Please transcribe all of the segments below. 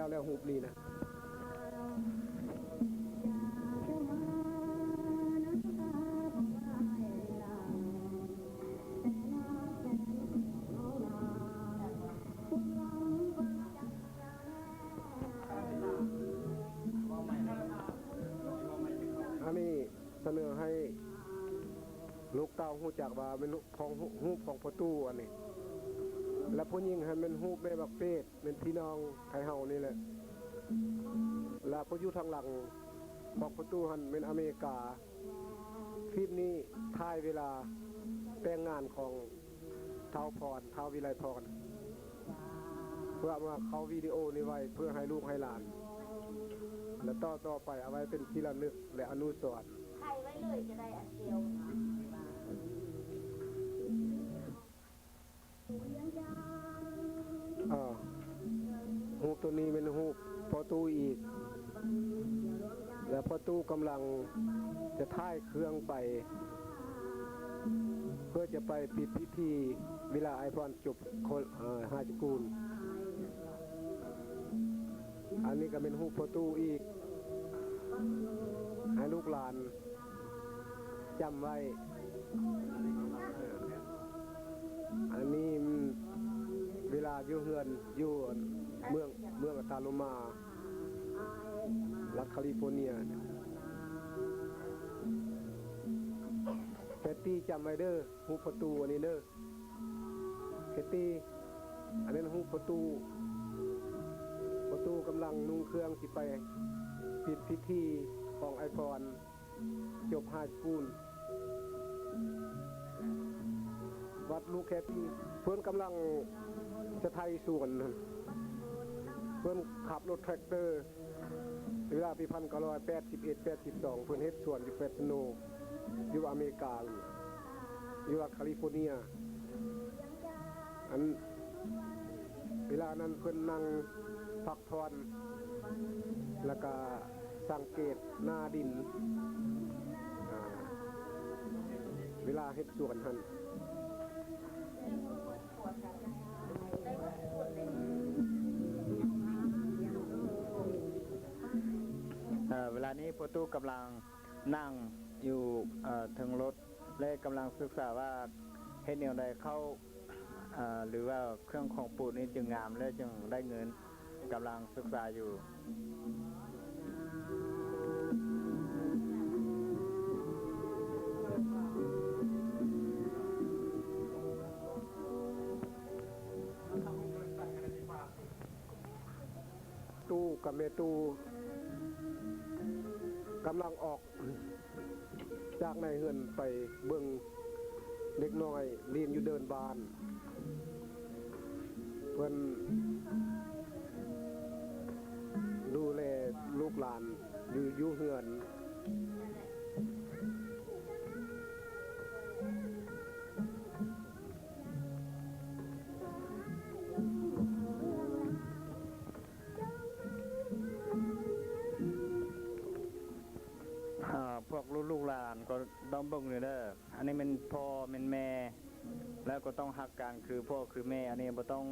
แล้วหูบนี่นะอันนี้เสนอให้ลูกเต้าหู้จักว่าเป็นของหูของประตูอันนี้และผู้หญิงให้เป็นหูแม่บักเป็ดเป็นพี่น้องไทยเฮานี่แหละและผู้อยู่ทางหลังของประตูหันเป็นอเมริกาคลิปนี้ถ่ายเวลาแต่งงานของท้าววิไลพรเพื่อมาเขาวิดีโอนี้ไว้เพื่อให้ลูกให้หลานและต่อไปเอาไว้เป็นที่ระลึกและอนุสรณ์ใครไว้เลยจะได้อันเดียวหูตัวนี้เป็นหูพอตู้อีกแล้วพอตู้กำลังจะท่ายเครื่องไปเพื่อจะไปปิดพิธีเวลาไอพรจบฮาจกูลอันนี้ก็เป็นหูพอตู้อีกให้ลูกหลานจำไว้อันนี้เวลาอยู่เฮือนอยู่เมืองอัตาโลมารัฐแคลิฟอร์เนียแคตตี้จำไว้เด้อหูประตูอันนี้เด้อแคตตี้อันนี้หูประตูกำลังนุ่งเครื่องสิไปปิดพิธีของไอพรจบฮาจกูลวัดลูกแคตตี้เพื่อนกำลังจะไทยส่วนเพื่อนขับรถแทรกเตอร์เวลาปี1981-82เพื่อนเฮ็ดส่วนอยู่เฟสโนอยู่อเมริกาอยู่รัฐแคลิฟอร์เนียอันเวลานั้นเพื่อนนั่งพักผ่อนแล้วก็สังเกตหน้าดินเวลาเฮ็ดส่วนหันเวลานี้ประตูกำลังนั่งอยู่ถึงรถและกำลังศึกษาว่าเฮ็ดแนวใดเข้าหรือว่าเครื่องของปูนนี้จึงงามและจึงได้เงินกำลังศึกษาอยู่ตู้กับเมตู้กำลังออกจากในเฮือนไปเบิ่งเด็กน้อยเรียนอยู่เดินบานเพิ่นดูแลลูกหลานอยู่เฮือนพวกลูกหลานก็ต้องเบิ่งเลยเด้ออันนี้เป็นพ่อเป็นแม่แล้วก็ต้องฮักกันคือพ่อคือแม่อันนี้บ่ต้อง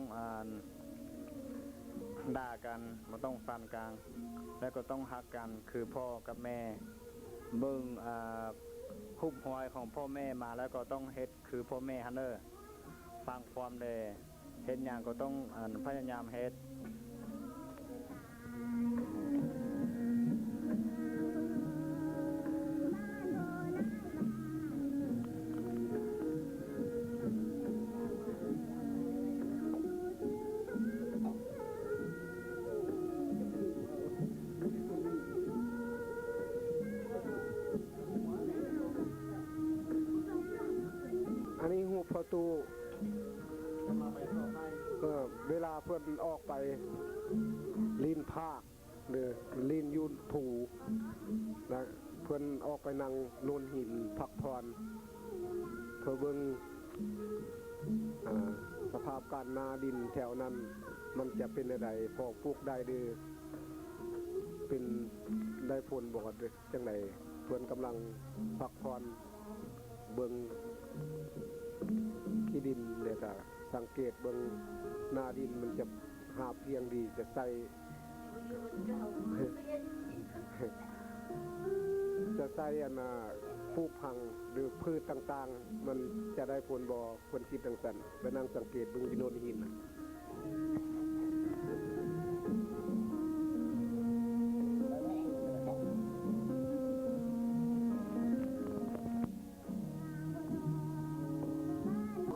ด่ากันบ่ต้องฟันกันแล้วก็ต้องฮักกันคือพ่อกับแม่เบิ่งฮุบหอยของพ่อแม่มาแล้วก็ต้องเฮ็ดคือพ่อแม่ฮันเด้อฟังความแลเฮ็ดหยังก็ต้องพยายามเฮ็ดอันนี้หูประตูเวลาเพื่อนออกไปลีนภาคหรือลีนยูนผูนะเพื่อนออกไปนั่งโนนหินพักผ่อนเพื่อเบิ่งสภาพการนาดินแถวนั้นมันจะเป็นอะไรพอปลูกได้ดื้อเป็นได้ผลบ่ด้วยจังไดเพื่อนกำลังพักผ่อนเบิ่งที่ดินเนี่ยก็สังเกตเบิ่งหน้าดินมันจะหาเพียงดีจะใส่ จะใส่อันน่ะปลูกพังหรือพืชต่างๆ มันจะได้ผลบ่คนคิดจังซั่นไปนั่งสังเกตเบิ่งอยู่โน่นหินน่ะ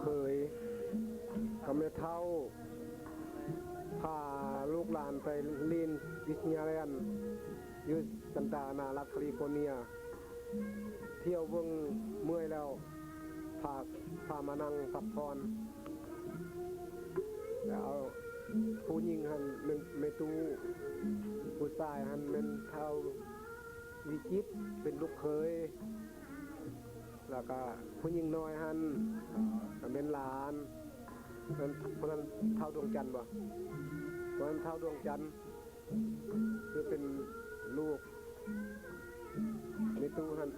เคยกับแม่เฒ่าพาลูกหลานไปเรียนวิทยาลัยอยู่ซันตานารัฐแคลิฟอร์เนีย เที่ยวเบิ่งเมื่อยแล้วพามานั่งพักผ่อนแล้วเอาผู้หญิงหันหนึ่งเมตูผู้ชายหันเป็นเท่าวิจิตรเป็นลูกเคยแล้วก็ผู้หญิงน้อยหันเป็นหลานคนนั้นเท่าดวงจันทร์บ่คนนั้นเท่าดวงจันทร์คือเป็นลูกเมตูหัน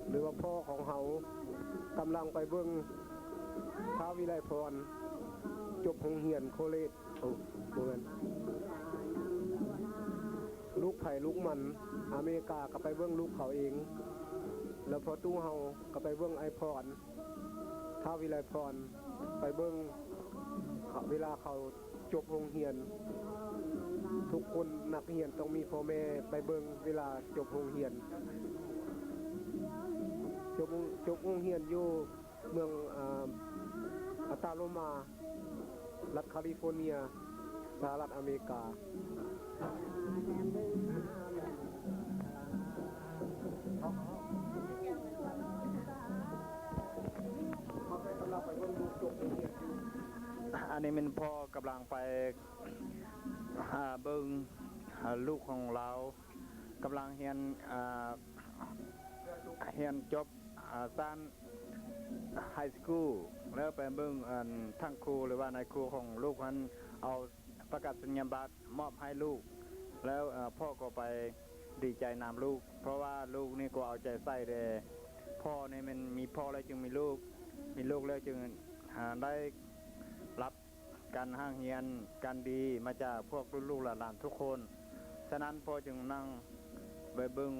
หรือว่าพ่อของเขากำลังไปเบิ่งท้าววิไลพรจบโรงเรียนโคเลจเหมือนลูกไผ่ลูกมันอเมริกาก็ไปเบิ่งลูกเขาเองแล้วพอตู้เฮาก็ไปเบิ่งไอพรท้าววิไลพรไปเบิ่งเวลาเขาจบโรงเรียนทุกคนนักเรียนต้องมีพ่อแม่ไปเบิ่งเวลาจบโรงเรียนจบโรงเรียนอยู่เมืองอัตาโลมารัฐแคลิฟอร์เนียสหรัฐอเมริกาอันนี้มันพ่อกำลังไปเบิ่งลูกของเรากำลังเรียนจบสั้นไฮสคูลแล้วไปเบิ่งทั้งครูหรือว่านายครูของลูกนั้นเอาประกาศนียบัตรมอบให้ลูกแล้วพ่อก็ไปดีใจนำลูกเพราะว่าลูกนี่ก็เอาใจใส่แต่พ่อนี่มันมีพ่อแล้วจึงมีลูกแล้วจึงได้รับการห้างเฮียนการดีมาจากพวกลูกหลานทุกคนฉะนั้นพ่อจึงนั่งไปเบิ่ง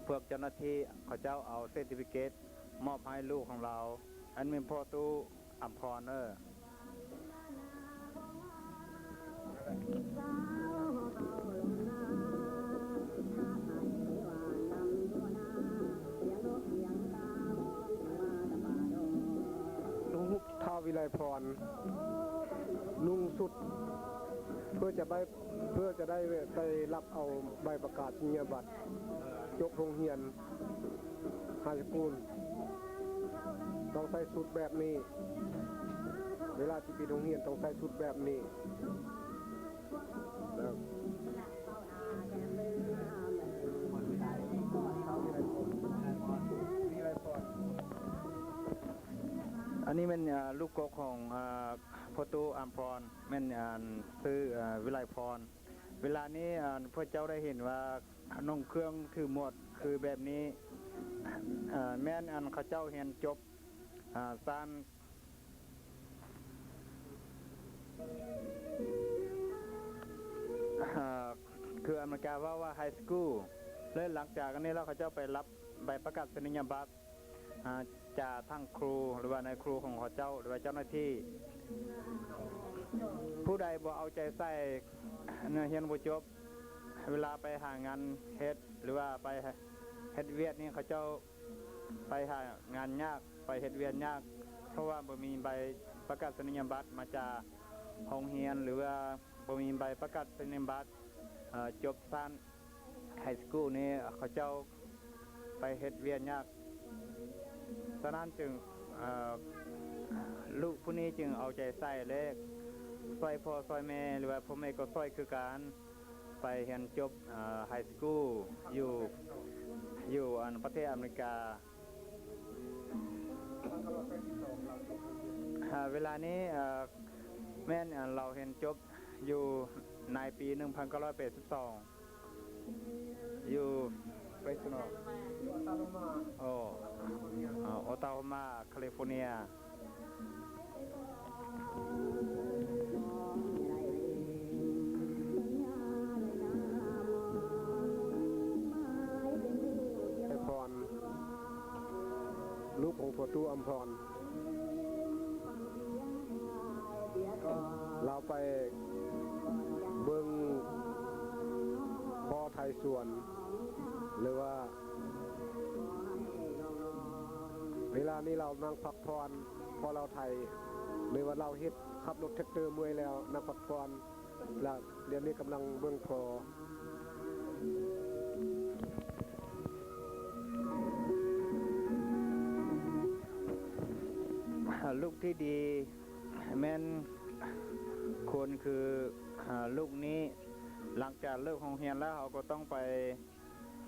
พวกเจ้าหน้าที่เขาเจ้าเอาเซอร์ติฟิเคตมอบให้ลูกของเราอันเป็นพ่อตู้อัมพรลูกท้าววิไลพรนุ่งสุดเพื่อจะได้ไปรับเอาใบประกาศนียบัตรจบโรงเรียนไฮสคูลต้องใส่ชุดแบบนี้เวลาที่ไปโรงเรียนต้องใส่ชุดแบบนี้อันนี้เป็นลูกกกของพ่อตู้อัมพรแม่นซื้อวิไลพรเวลานี้พระเจ้าได้เห็นว่าน้องเครื่องถือหมดคือแบบนี้แม่นเขาเจ้าเห็นจบสั้นคืออเมริกาว่าไฮสคูลแล้วหลังจากนี้แล้วเขาเจ้าไปรับใบประกาศนียบัตรจากทั้งครูหรือว่านายครูของเขาเจ้าหรือว่าเจ้าหน้าที่ผู้ใดบ่เอาใจใส่เฮียนบ่จบเวลาไปหางานเฮ็ดหรือว่าไปเฮ็ดเวียดนี่เขาเจ้าไปหางานยากไปเฮ็ดเวียดยากเพราะว่าบ่มีใบประกาศนียบัตรมาจากโรงเรียนหรือว่าบ่มีใบประกาศนียบัตรจบสั้นไฮสคูลนี่เขาเจ้าไปเฮ็ดเวียดยากฉะนั้นจึงลูกผู้นี้จึงเอาใจใส่เลขซอยพ่อซอยแม่หรือว่าพ่อแม่ก็ซอยคือการไปเรียนจบไฮสคูลอยู่ประเทศอเมริกาเวลานี้ แม่นเราเห็นจบอยู่ในปี1982อยู่ไปสนอโอ้โอตาโฮมาแคลิฟอร์เนียพรลูกของพ่อตู้อำพรเราไปเบิ่งพ่อไทยสวนหรือว่าเวลานี้เรานั่งพักผ่อนพอเราไทยหรือว่าเราเฮ็ดขับรถแท็กเตอร์เมื่อยแล้วนั่งพักผ่อนแล้วเดี๋ยวนี้กำลังเบิ่งพอลูกที่ดีแม่นคนคือลูกนี้หลังจากเลิกโรงเรียนแล้วเขาก็ต้องไป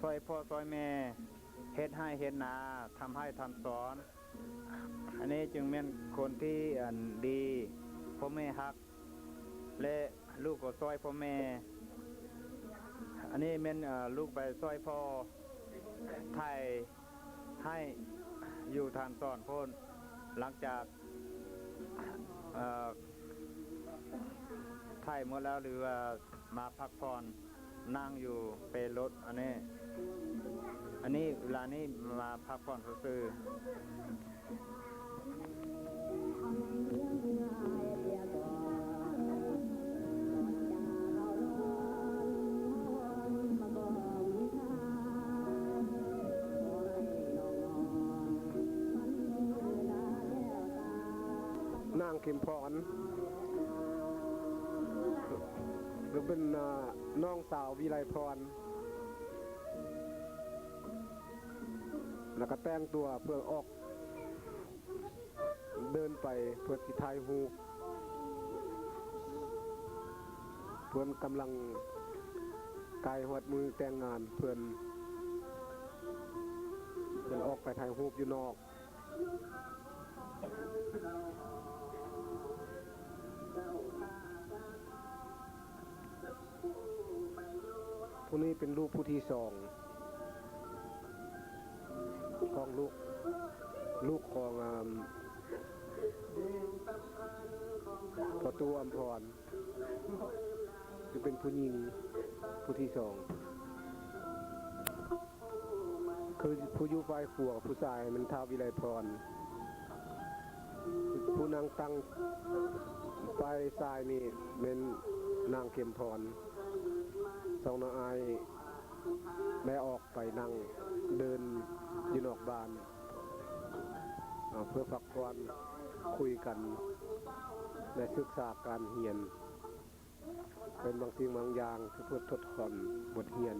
ช่วยพ่อช่วยแม่เฮ็ดให้เฮ็ดนาทำให้ทำสอนอันนี้จึงแม่นคนที่ดีพ่อแม่ฮักและลูกก็ช่วยพ่อแม่อันนี้แม่นลูกไปช่วยพ่อไทยให้อยู่ทานสอนพ่นหลังจากไทยหมดแล้วหรือว่ามาพักผ่อนนั่งอยู่เป็นรถอันนี้เวลานี้มาพักผ่อนซื่อนางเข็มพรหรือเป็นน้องสาววิไลพรแล้วก็แต่งตัวเพื่อออกเดินไปเพื่อสิถ่ายรูปเพื่อนกำลังกายหดมือแต่งงานเพื่อนออกไปถ่ายรูปอยู่นอกผู้นี้เป็นลูกผู้ที่สองของลูกของพ่อตู้อำพรจะเป็นผู้หญิงผู้ที่สองคือผู้อยู่ฝ่ายขัวผู้ชายมันท้าววิไลพรผู้นางตั้งฝ่ายซ้ายนี่เป็นนางเข็มพรสองนางอายได้ออกไปนั่งเดินอยู่นอกบ้านเพื่อพักผ่อนคุยกันและศึกษาการเรียนเป็นบางสิ่งบางอย่างที่เพื่อทดสอบบทเรียน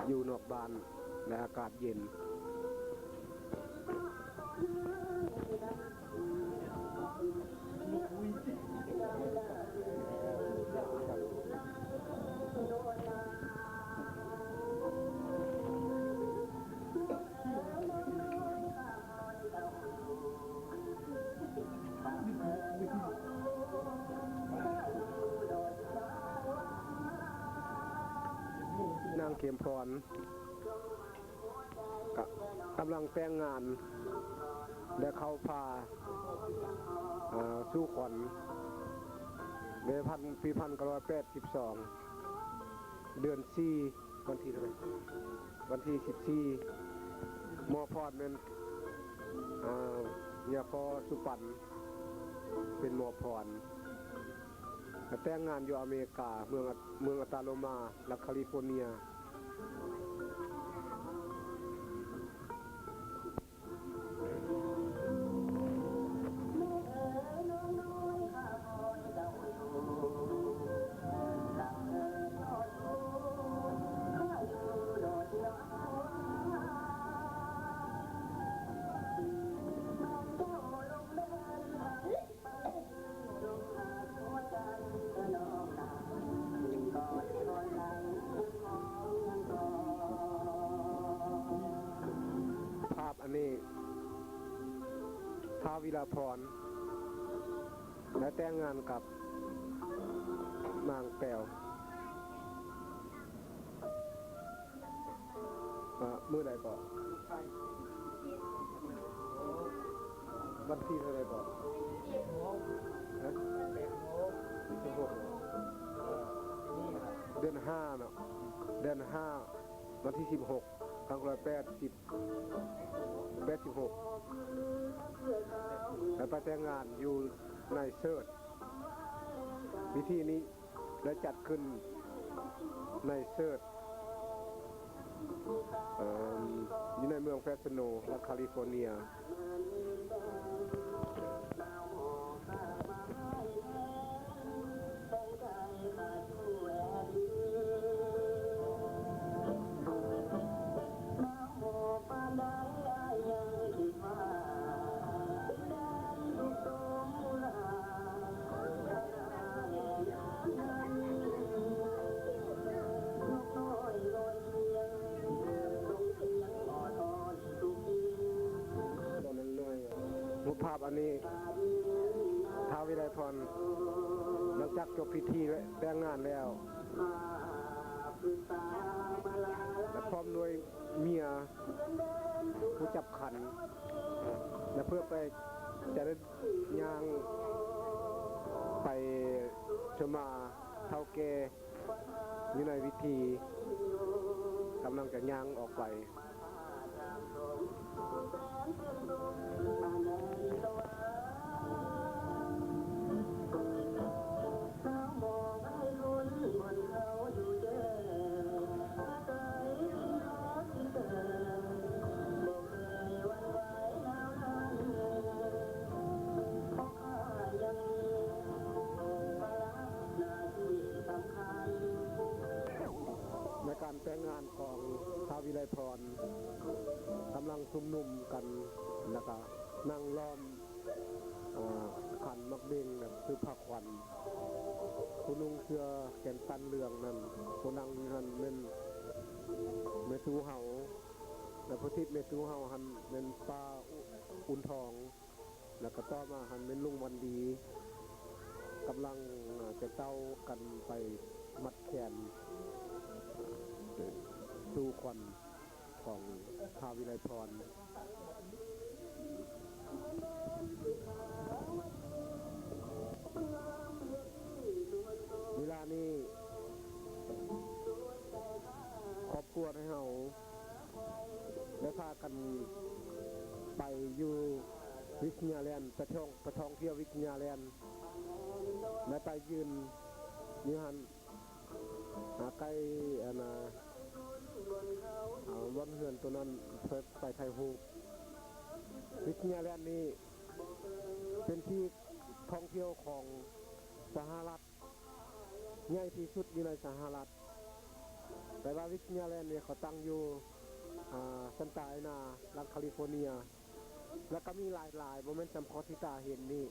อยู่นอกบ้านและอากาศเย็นนางเข็มพรกำลังแต่งงานและเขาพาสู้ขวัญในปี1982เดือน4วันที่เท่าไหร่วันที่14มอพรเป็นยาพอสุปันเป็นมอพรแต่งงานอยู่อเมริกาเมืองอัตาโลมารัฐแคลิฟอร์เนียอันนี้ท้าววิลาพร และแต่งงานกับนางแปวมื้อใดก่อนวันที่เท่าไหร่ก่อนฮะ16เดือน5เนาะเดือน5วันที่16 1986แล้วไปแต่งงานอยู่ในเซิร์ชพิธีนี้ได้จัดขึ้นในเซิร์ชอยู่ในเมืองเฟสโนรัฐแคลิฟอร์เนียรูปภาพอันนี้ท้าววิไลพรหลังจากจบพิธีแต่งงานแล้วและพร้อมด้วยเมียผู้จับขันและเพื่อไปจะได้ย่างไปชมาเท่าแก่อยู่ในวิธีกำลังจะย่างออกไปในการแต่งงานของท้าววิไลพรกำลังชุมนุมกันแล้วก็นั่งล้อมขันมักเด้งแบบคือผักขวัญผู้นุ่งเสื้อแขนสั้นเหลืองนั่นผู้นั่งหันเป็นเมตูเฮาและผู้ทิศเมตูเฮาหันเป็นป้าอุ่นทองแล้วก็ต่อมาหันเป็นลุงวันดีกำลังจะเต้ากันไปมัดแขนสู่ควันของท้าววิไลพรเวลานี้ครอบครัวให้เฮาได้พากันไปอยู่วิทยาแลนด์ประท่องเที่ยววิทยาแลนด์และไปยืนนี่หันใกล้วันเฮือนตัวนั้นเพิ่ไปไทยฮูวิทยาแลนด์นี้เป็นที่ท่องเที่ยวของสหรัฐใหญ่ที่สุดอยู่ในสหรัฐแต่ว่าวิทยาแลนด์เนี่ยเขาตั้งอยู่ซันตาอานารัฐแคลิฟอร์เนียแล้วก็มีหลายโมเมนต์จำเพาะที่ตาเห็นนี่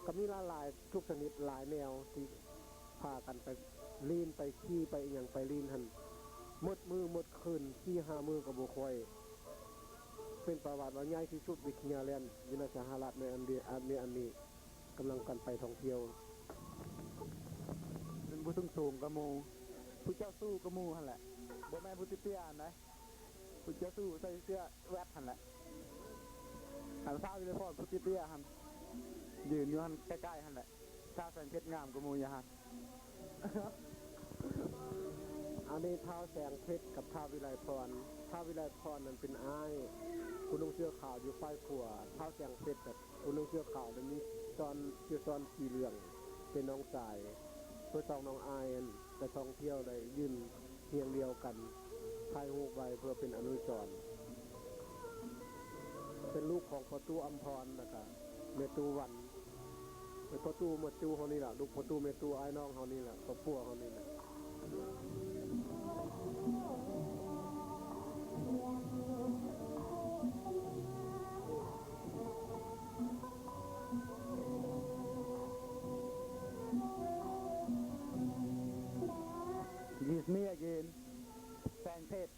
ก็มีหลายทุกชนิดหลายแนวที่พากันไปลีนไปขี่ไปอย่างไปลีนหันหมดมือหมดคืนขี่5 มือกับบุคอยเป็นประวัติว่าใหญ่ที่สุดวิทยาแลนด์อยู่ในสหรัฐในอันนี้กำลังกันไปท่องเที่ยวเป็นผู้สูงกระมูผู้เจ้าสู้กระมูหันแหละบ่แม่ผู้เตี้ยนะผู้เจ้าสู้ใส่เสื้อแวดหันแหละหันเศร้าอยู่เลยพ่อผู้เตี้ยหันยืนอยู่หันใกล้ๆหันแหละถ้าแสงเพชรงามกระมูอย่าหันอันนี้ท้าวแสงเพชรกับท้าววิไลพรนั้นเป็นอ้ายคุณลุงเสื้อขาวอยู่ฝ่ายขวาท้าวแสงเพชรกับคุณลุงเสื้อขาวนั้นมีซ้อนสีเหลืองเป็นน้องสายเพื่อต้องน้องอายไปท่องเที่ยวได้ยืนเพียงเดียวกันถ่ายรูปไว้เพื่อเป็นอนุสรณ์เป็นลูกของพ่อตู้อัมพรนะครับเมตูวันพ่อตู้หมดจูเขานี่แหละลูกพ่อตู้เมตูไอ้น้องเขานี่แหละพ่อปู่เขานี่แหละ This is me again, Sang Pet.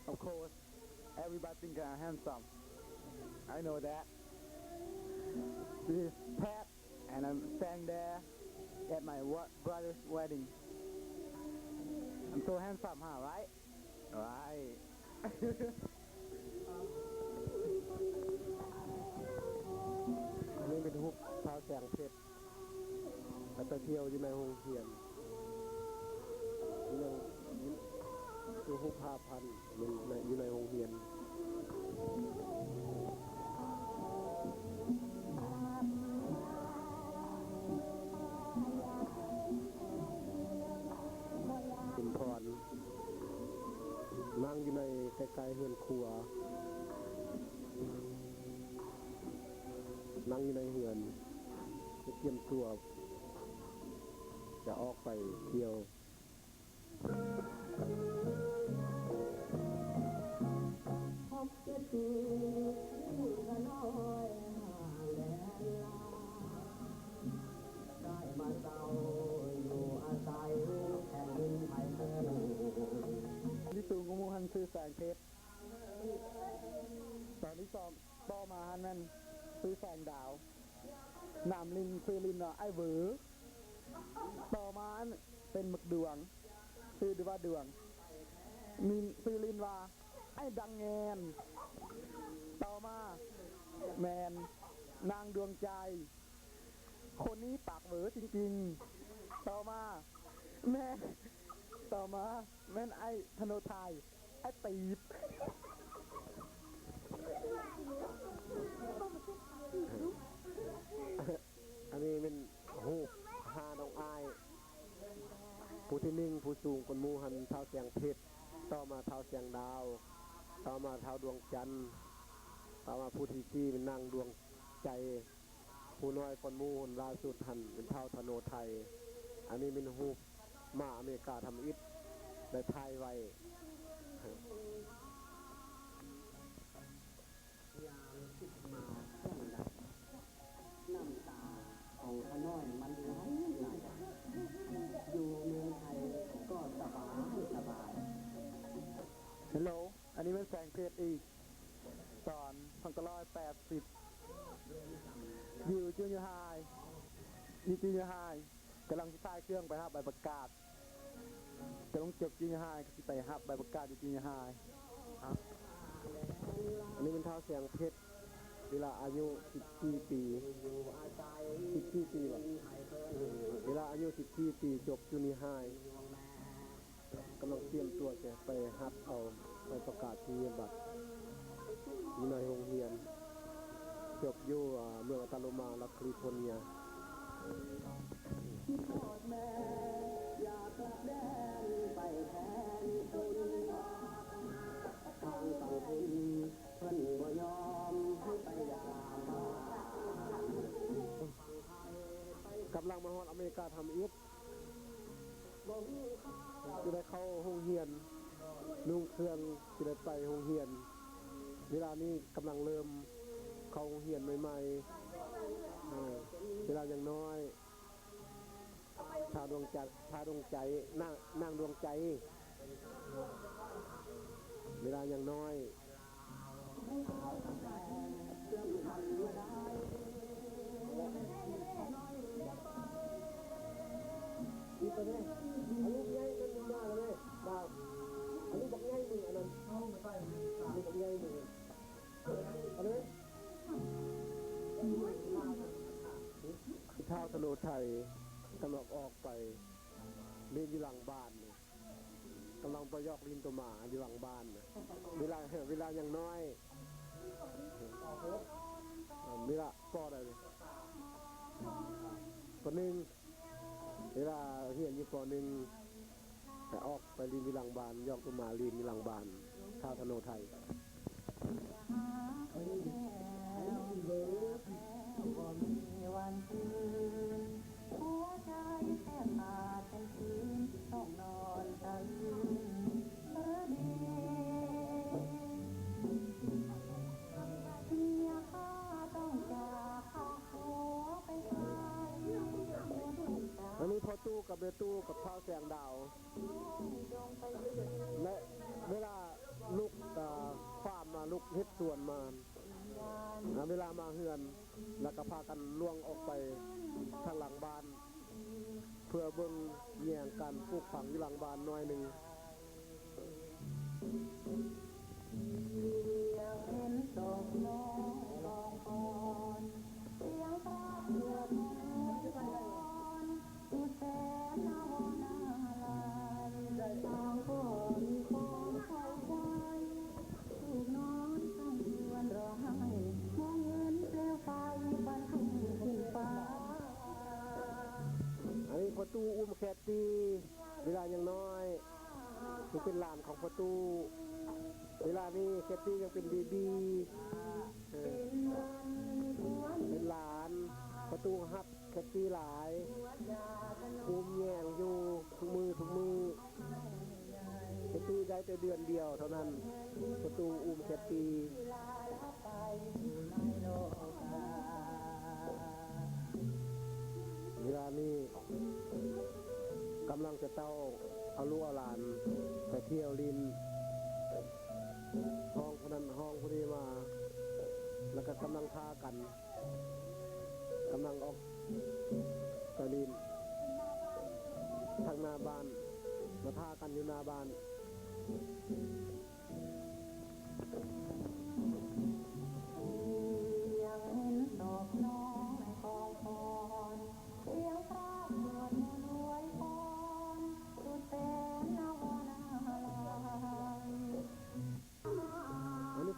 Of course, everybody think I'm handsome. I know that. This is Pat and I'm standing there at my brother's wedding. I'm so handsome, huh? Right? Right. อันนี้เป็นรูปเท้าแสงเพชรแล้วไปเที่ยวอยู่ในโรงเรียนยังคือรูป5,000อยู่ในโรงเรียนคุณพรนั่งอยู่ในใกล้ๆเฮือนครัวนั่งอยู่ในเฮือนเตรียมตัวจะออกไปเที่ยวที่สูงกมูฮันซื้อแสงเพชรตอนที่สองต่อมาฮันนั่นซื้อแสงดาวนามลิงซื้อลินเนาะไอ้หวือต่อมาอันเป็นหมึกดวงซื้อดูว่าดวงมีซื้อลินว่าไอ้ดังแงนต่อมาแมนนางดวงใจคนนี้ปากเหวอจริงๆต่อมาแม่ต่อมาแม่นไอ้ธโนไทยไอ้ตีบ อันนี้เป็นรูป5น้องอ้ายผู้ที่1ผู้สูงคนหมู่หันเท้าแสงเพชรต่อมาเท้าแสงดาวต่อมาเท้าดวงจันทร์ต่อมาผู้ที่4เป็นนางดวงใจผู้น้อยคนหมู่หันล่าสุดหันเป็นเท้าธโนไทยอันนี้เป็นรูปมาอเมริกาทำอิฐได้ถ่ายไว้น้ำตาของขน้อยมันไหลอยู่เมืองไทยก็สบายฮัลโหลอันนี้เป็นแสงเพชรอีกตอน1980อยู่จูเนียร์ไฮกำลังใช้เครื่องไปครับใบประกาศจะลงจบจูเนียร์ไฮก็สิไปครับใบประกาศอยู่จูเนียร์ไฮ อันนี้เป็นเท้าแสงเพชรเวลาอายุ14 ปีว่ะเวลาอายุ14 ปีจบจูเนียร์ไฮกำลังเตรียมตัวจะไปฮับเอาไปประกาศนียบัตรอยู่ในโรงเรียนจบอยู่เมืองอัตโลมารัฐแคลิฟอร์เนียกำลังมาฮอดอเมริกาทำอิฐจะได้เข้าโรงเรียนนุ่งเครื่องจะได้ไปโรงเรียนเวลานี้กำลังเริ่มเข้าโรงเรียนใหม่ๆเวลายังน้อยชาดวงใจนางดวงใจเวลายังน้อยนี่ตัวนี้อันนี้ใหญ่มันมีมาเลยบ่าวอันนี้บอกใหญ่มืออันนั้นนี่บอกใหญ่มืออันนี้เท้าธโนไทยกำลังออกไปเล่นอยู่หลังบ้านนี่กำลังไปยอกลินตัวหมาอยู่หลังบ้านนะเวลายังน้อยเวลาปออะไรคนหนึ่งเวลาเฮียนอยู่ปอหนึ่งแต่ออกไปลินอยู่หลังบ้านยอกตัวหมาลินอยู่หลังบ้านเท้าธโนไทยอันนี้พอตู้กับเบตู้กับเท้าแสงดาวและเวลาลูกฟาร์มมาลูกเฮ็ดสวนมา เวลามาเฮือน แล้วก็พากันล่วงออกไปทางหลังบ้าน เพื่อเบิ่งแย่งกันปลูกฝังอยู่หลังบ้านหน่อยหนึ่ง อันนี้ประตูอุ้มแคตตี้เวลายังน้อยนี่เป็นหลานของประตู เวลานี้แคตตี้ยังเป็นบีบีเป็นหลานประตูฮักแคตตี้หลายอุ้มแย่งอยู่ทุกมือแคตตี้ได้แต่เดือนเดียวเท่านั้นประตูอุ้มแคตตี้เวลานี้กำลังจะเต้าเอาลูกเอาหลานไปเที่ยวลินห้องคนนั้นห้องคนนี้มา แล้วก็กำลังท่ากันกำลังออกไปลินทางหน้าบ้านมาท่ากันอยู่หน้าบ้าน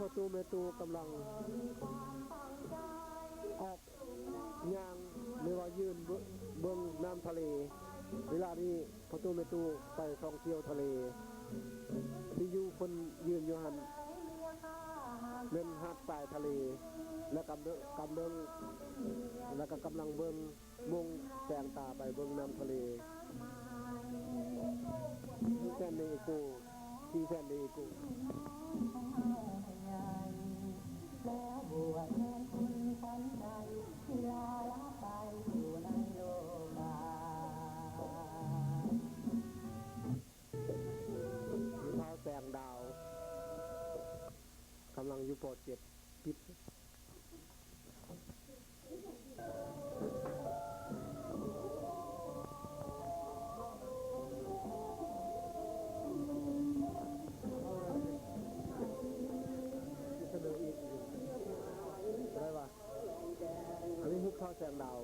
พอตูเมตูกำลังออกย่างหรือว่ายืนเบื้องน้ำทะเล เวลานี้พอตูเมตูไปท่องเที่ยวทะเลที่อยู่คนยืนอยู่หันเล่นหาดทรายทะเลและกำเบิ้งแล้วก็กำลังเบิ้งมุ่งแสงตาไปเบิ้งน้ำทะเลที่แซนเดโกที่แซนเดโกแล้วบวชแทนคุณขวัญใจที่ลาละไปอยู่ในโลกามีเท้าแสงดาวกำลังอยู่โปรเจกต์ปิดข้าวแสงดาว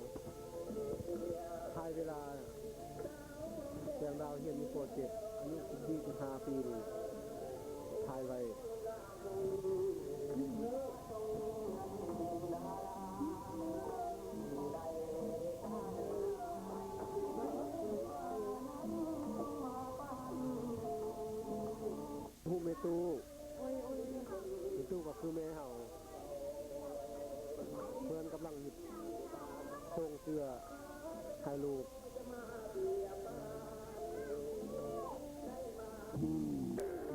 ภายเวลาแสงดาวเฮียนมีโปรเจกต์อายุ25 ปีนี่ภายไว้ผู้เมตูก็คือแม่เห่าเพื่อนกำลังหยิบส่งเสื้อให้ลูก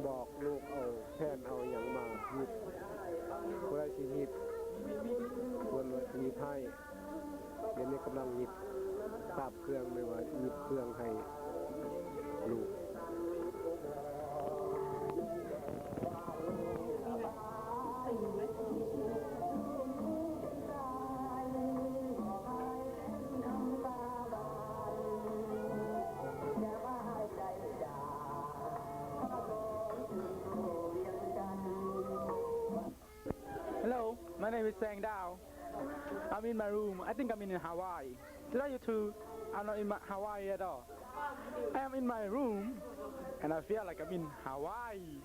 บอกลูกเอาแผ่นเอาอย่างมาหยิบเพื่อที่หยิบเพื่อนหยิบให้เดี๋ยวนี้กำลังหยิบทราบเครื่องไม่ว่าหยิบเครื่องให้ลูกHello, my name is Sang Dao. I'm in my room. I think I'm in Hawaii. Did I you too? I'm not in Hawaii at all. I am in my room, and I feel like I'm in Hawaii.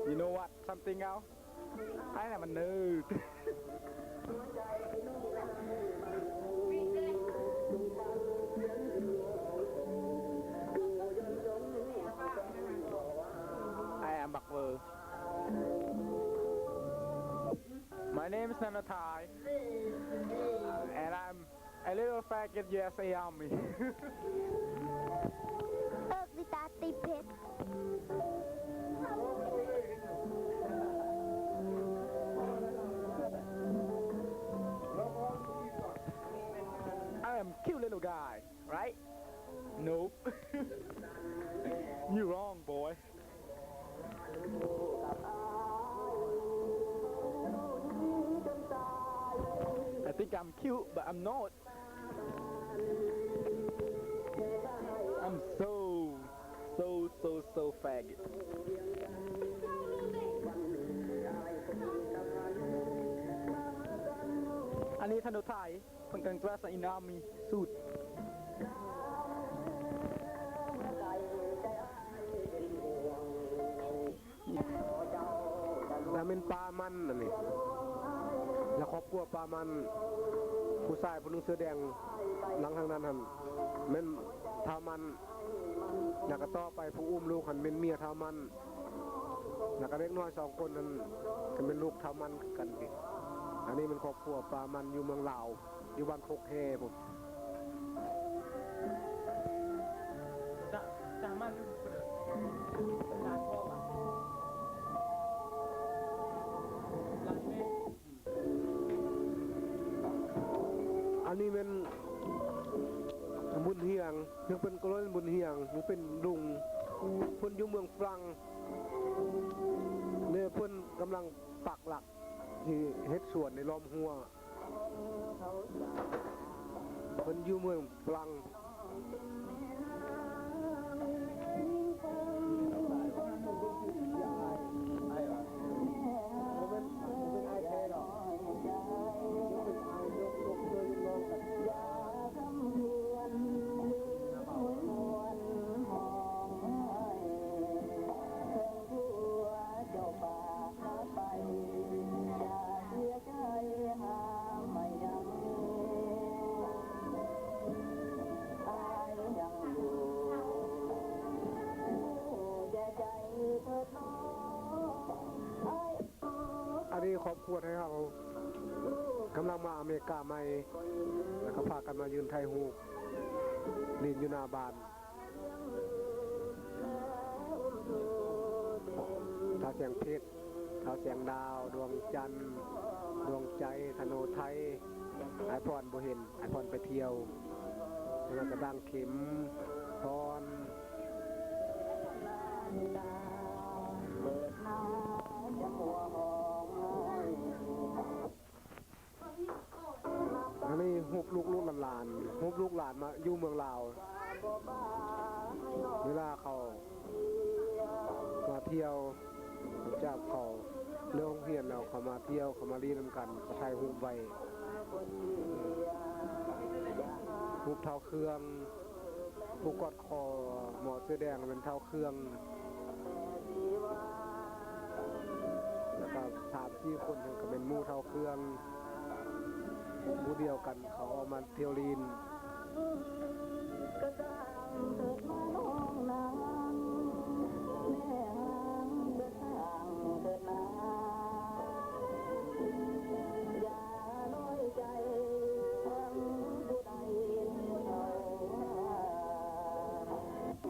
You know what? Something else? I am a nerd. I am Bakwer. My name is Nanatai, and I'm a little faggot USA Army. วิตาติเพชร I am cute little guy, right? Nope. You're wrong. think I'm cute, but I'm not. I'm so faggot. อันนี้ธนุไทยเพิ่งกันกระใส่น้ำมีสูตร แล้วเป็นปลามันนั่นนี่แล้วครอบครัวปลามันผู้ชายผู้หนึงเสื้อแดงหลังทางนั้นหันแม่นเท้ามันแล้วก็ต่อไปผู้อุ้มลูกหันเป็นเมียเท้ามันแล้วก็เล็กน้อย2 คนนั้นก็เป็นลูกเท้ามันกันอีกอันนี้มันครอบครัวปลามันอยู่เมืองลาวอยู่บ้านโคกแฮผม จามันนานพ่อป่ะหลังนี้ อันนี้เป็นบุญเฮียงยังเป็นกล้วยบุญเฮียงยังเป็นลุงเพิ่นอยู่เมืองฝรั่งเนี่ยเพิ่นกำลังปักหลักที่เฮ็ดสวนในล้อมหัวเพิ่นอยู่เมืองฝรั่งอันนี้ครอบครัวไทยเรากำลังมาอเมริกาใหม่แล้วก็พากันมายืนไทยฮูกนี่อยู่หน้าบ้านท้าวเสียงเพชรท้าวเสียงดาวดวงจันทร์ดวงใจธโนไทยไอพรบ่เห็นไอพรไปเที่ยวแล้วก็ดังเข็มพรอันนี้ฮุบลูกหลานฮุบลูกหลานมาอยู่เมืองลาวเวลาเขามาเที่ยวจากเขาเรื่องเฮียนแล้วเขามาเที่ยวเขามารีนำกันเขาไทยฮุบไว้ฮุบเท้าเครื่องผู้กอดคอหมอเสื้อแดงเป็นเท้าเครื่องแล้วก็3-4 คนก็เป็นหมู่เท้าเครื่องหมู่เดียวกันเขาเอามาเที่ยวลีน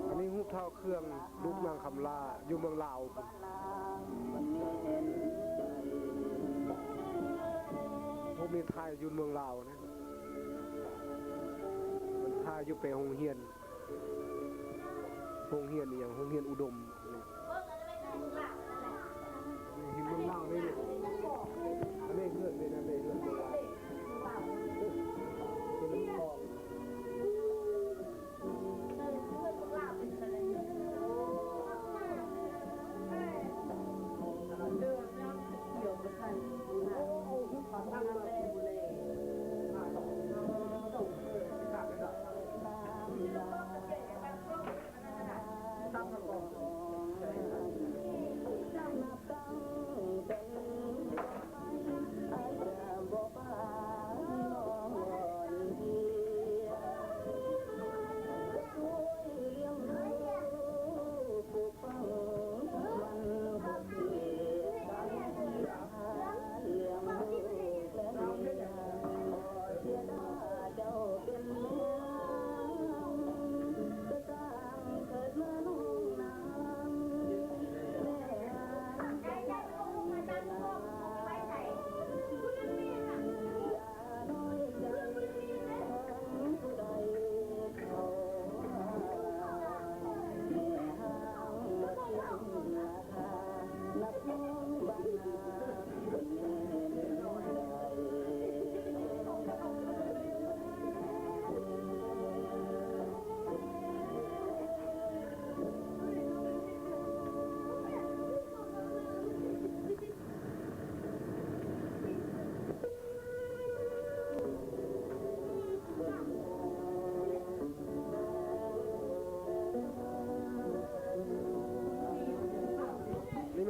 อันนี้ฮูบเท้าเครื่องลูกนางคำลาอยู่เมืองลาวพวกมีไทยอยู่เมืองลาวนะมันไทยอยู่ไปโรงเรียนนี่อย่างโรงเรียนอุดมนี่เห็นเมืองลาวนี่เนี่ยอันนี้เฮือนเลยนะเลยเฮือนเมืองลาวเป็นน้ำทอง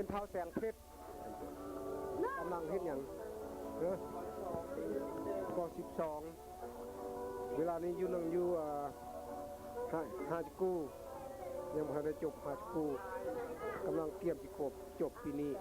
เป็นเท้าแสงเพชรกำลังเฮ็ดหยังเด้อก็12เวลานี้อยู่นั่งอยู่ฮาจิกูยังบ่ทันได้จบฮาจิกูกำลังเตรียมสิจบปีนี้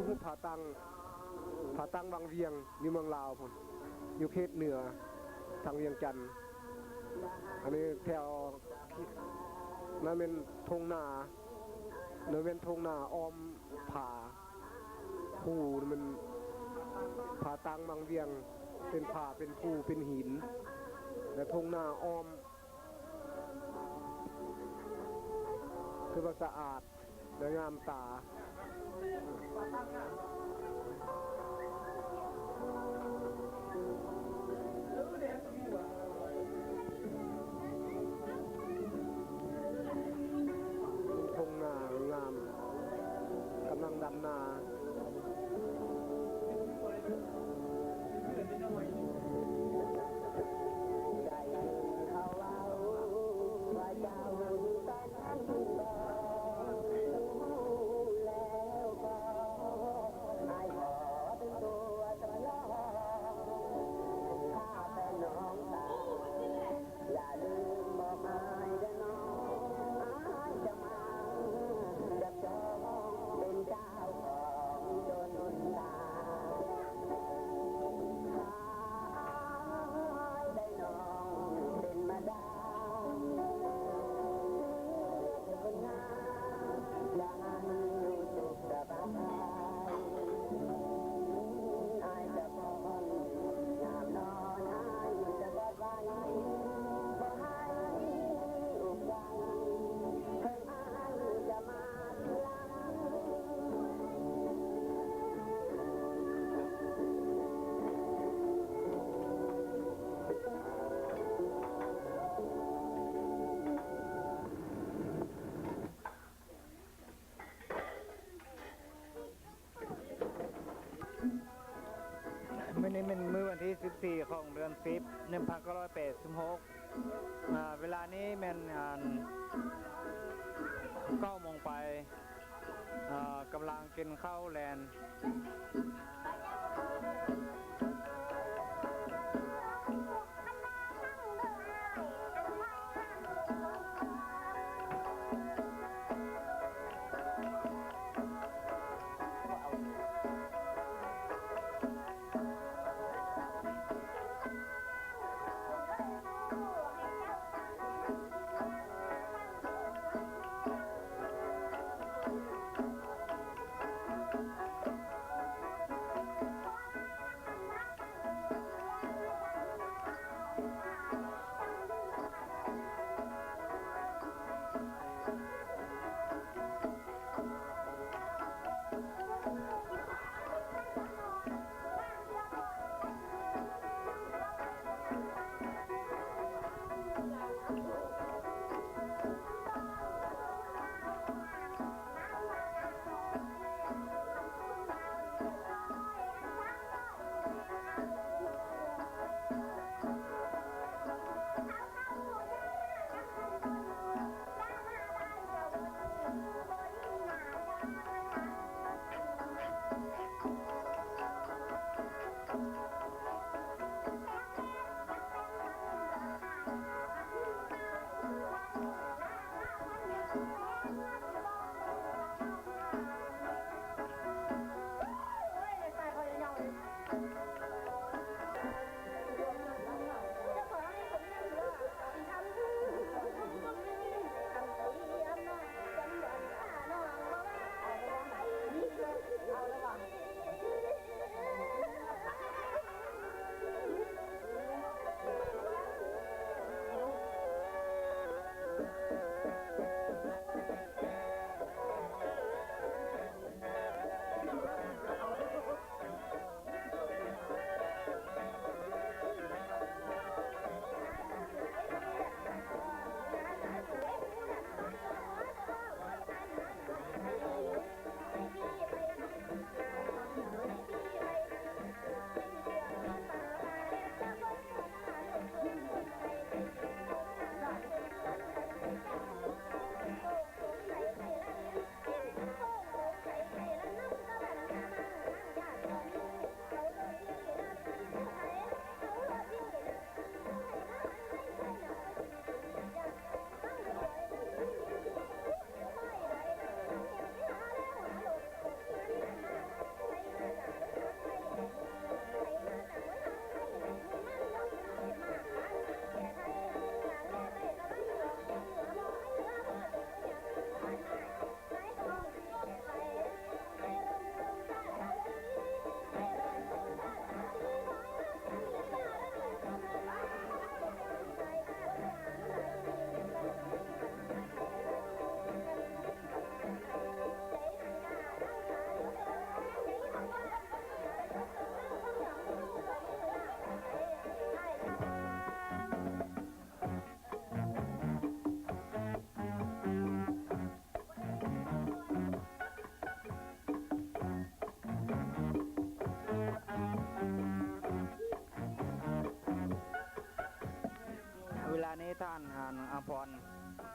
คือผาตังบางเวียงอยู่เมืองลาวพุ่นอยู่เขตเหนือทางเวียงจันทน์อันนี้แถวนั่นเป็นทงนาเนื้อเป็นทงนาอ้อมผาภูมันผาตังบางเวียงเป็นผาเป็นภูเป็นหินและทงนาอ้อมคือว่าสะอาดและงามตาทงนางามกำลังดำนามื้อนี้เป็นมื้อวันที่14ของเดือน10 1986เวลานี้แม่น9 โมงไปกำลังกินข้าวแลน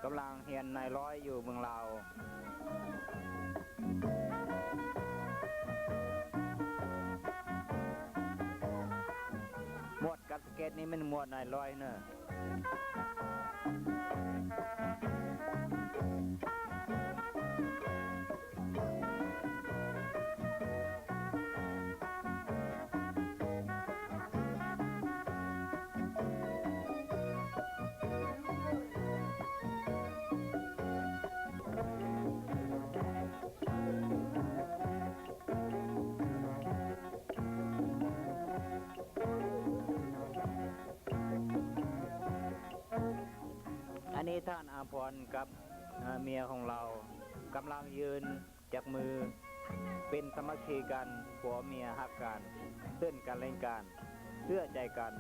กำลังเฮียนนายร้อยอยู่เมืองลาวหมวดกัดสเก็ตนี่มันหมวดนายร้อยเนอะอันนี้ท่านอาภรณ์กับเมียของเรากำลังยืนจับมือเป็นสามัคคีกันผัวเมียฮักกันเพื่อนกันเล่นกันเชื่อใจกัน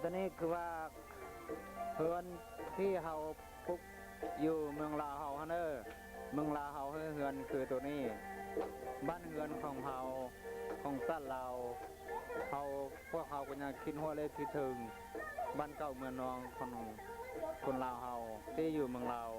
ตอนนี้คือว่าเฮือนที่เฮาปุกอยู่เมืองลาวเฮาฮะเนอเมืองลาวเฮาเฮือนคือตัวนี้บ้านเฮือนของเฮาของสั้นเราเฮาพวกเฮาก็ยังคิดหัวเลยคิดถึงบ้านเก่าเมืองนองคนลาวเฮาที่อยู่เมืองลาว